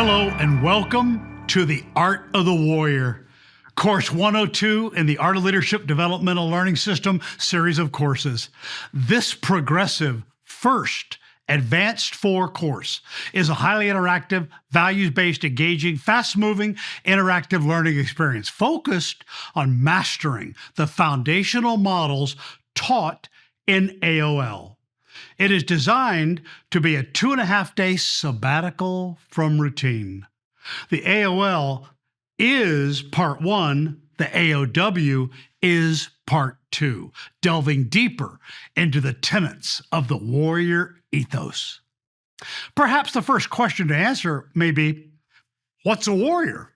Hello and welcome to the Art of the Warrior, Course 102 in the Art of Leadership Developmental Learning System series of courses. This progressive first Advanced 4 course is a highly interactive, values-based, engaging, fast-moving, interactive learning experience focused on mastering the foundational models taught in AOL. It is designed to be a 2.5-day sabbatical from routine. The AOL is part 1, the AOW is part 2, delving deeper into the tenets of the warrior ethos. Perhaps the first question to answer may be, what's a warrior?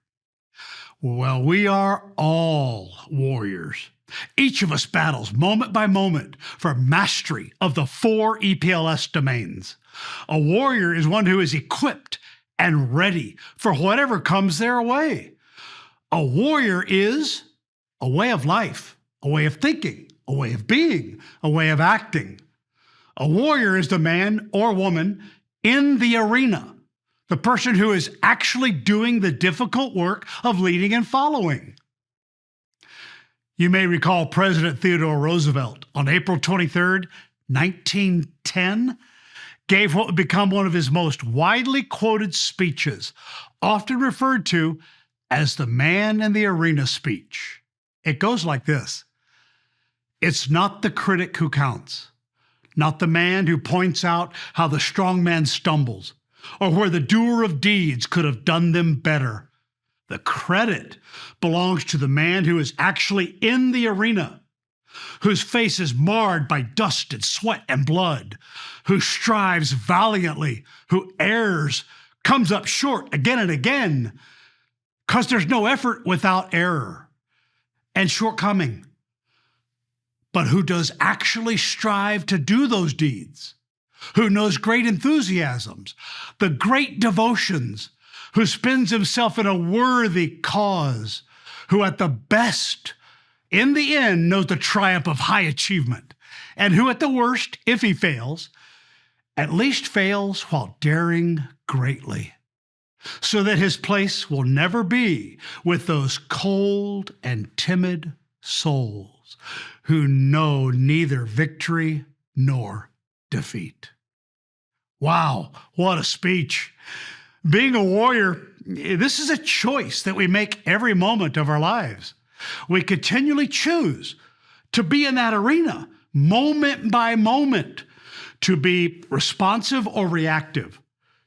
Well, we are all warriors. Each of us battles moment by moment for mastery of the 4 EPLS domains. A warrior is one who is equipped and ready for whatever comes their way. A warrior is a way of life, a way of thinking, a way of being, a way of acting. A warrior is the man or woman in the arena, the person who is actually doing the difficult work of leading and following. You may recall President Theodore Roosevelt on April 23rd, 1910, gave what would become one of his most widely quoted speeches, often referred to as the man in the arena speech. It goes like this: "It's not the critic who counts, not the man who points out how the strong man stumbles, or where the doer of deeds could have done them better. The credit belongs to the man who is actually in the arena, whose face is marred by dust and sweat and blood, who strives valiantly, who errs, comes up short again and again, because there's no effort without error and shortcoming, but who does actually strive to do those deeds, who knows great enthusiasms, the great devotions, who spends himself in a worthy cause, who at the best, in the end, knows the triumph of high achievement, and who at the worst, if he fails, at least fails while daring greatly, so that his place will never be with those cold and timid souls who know neither victory nor defeat." Wow, what a speech. Being a warrior, this is a choice that we make every moment of our lives. We continually choose to be in that arena, moment by moment, to be responsive or reactive,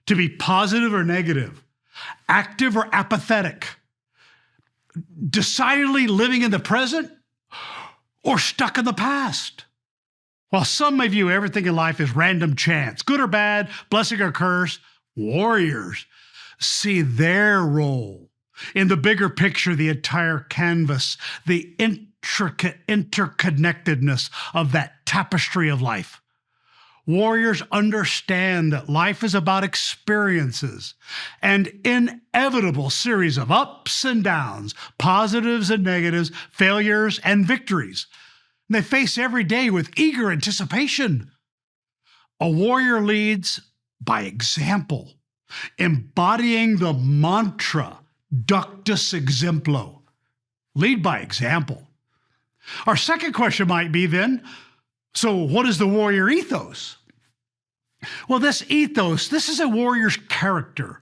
to be positive or negative, active or apathetic, decidedly living in the present or stuck in the past. While some may view everything in life as random chance, good or bad, blessing or curse, warriors see their role in the bigger picture, the entire canvas, the intricate interconnectedness of that tapestry of life. Warriors understand that life is about experiences, an inevitable series of ups and downs, positives and negatives, failures and victories. They face every day with eager anticipation. A warrior leads by example, embodying the mantra, ductus exemplo. Lead by example. Our second question might be then, so what is the warrior ethos? Well, this ethos, this is a warrior's character,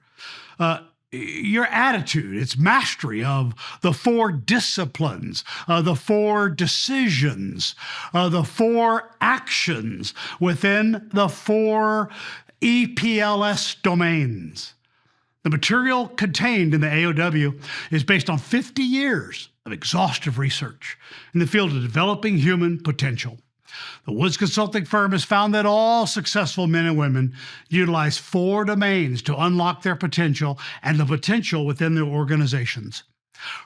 your attitude, its mastery of the 4 disciplines, the 4 decisions, the 4 actions within the 4 EPLS domains. The material contained in the AOW is based on 50 years of exhaustive research in the field of developing human potential. The Woods Consulting firm has found that all successful men and women utilize 4 domains to unlock their potential and the potential within their organizations.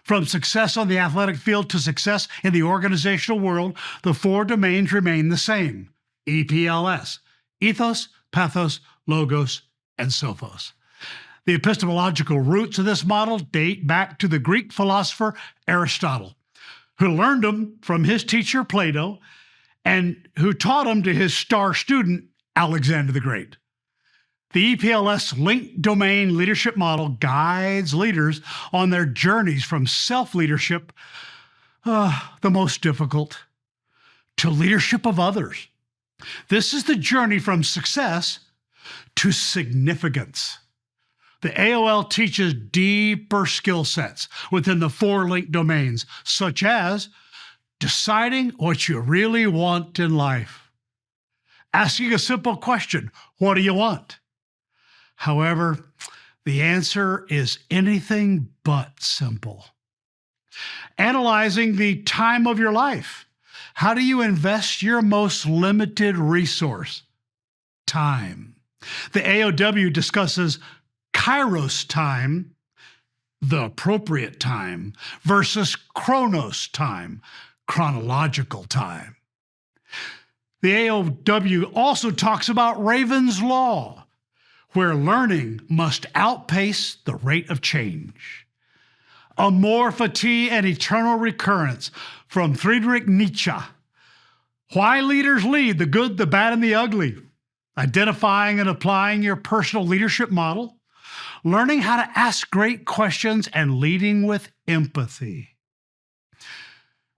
From success on the athletic field to success in the organizational world, the 4 domains remain the same: EPLS, ethos, pathos, logos, and sophos. The epistemological roots of this model date back to the Greek philosopher Aristotle, who learned them from his teacher Plato and who taught them to his star student Alexander the Great. The EPLS linked domain leadership model guides leaders on their journeys from self-leadership, the most difficult, to leadership of others. This is the journey from success to significance. The AOL teaches deeper skill sets within the 4 linked domains, such as deciding what you really want in life, asking a simple question, what do you want? However, the answer is anything but simple. Analyzing the time of your life. How do you invest your most limited resource? Time. The AOW discusses Kairos time, the appropriate time, versus Chronos time, chronological time. The AOW also talks about Raven's Law, where learning must outpace the rate of change. Amor Fati and Eternal Recurrence from Friedrich Nietzsche. Why leaders lead, the good, the bad, and the ugly. Identifying and applying your personal leadership model. Learning how to ask great questions and leading with empathy.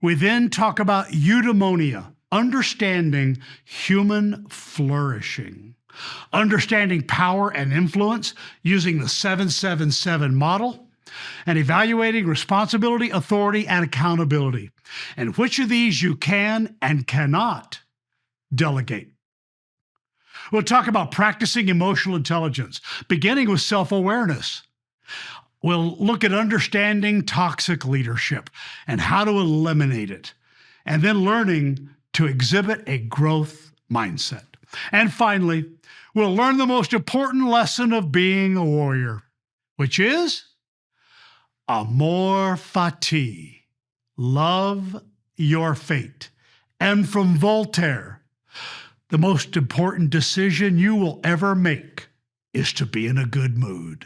We then talk about eudaimonia, understanding human flourishing. Understanding power and influence using the 777 model, and evaluating responsibility, authority, and accountability, and which of these you can and cannot delegate. We'll talk about practicing emotional intelligence, beginning with self-awareness. We'll look at understanding toxic leadership and how to eliminate it, and then learning to exhibit a growth mindset. And finally, we'll learn the most important lesson of being a warrior, which is Amor Fati, love your fate. And from Voltaire, the most important decision you will ever make is to be in a good mood.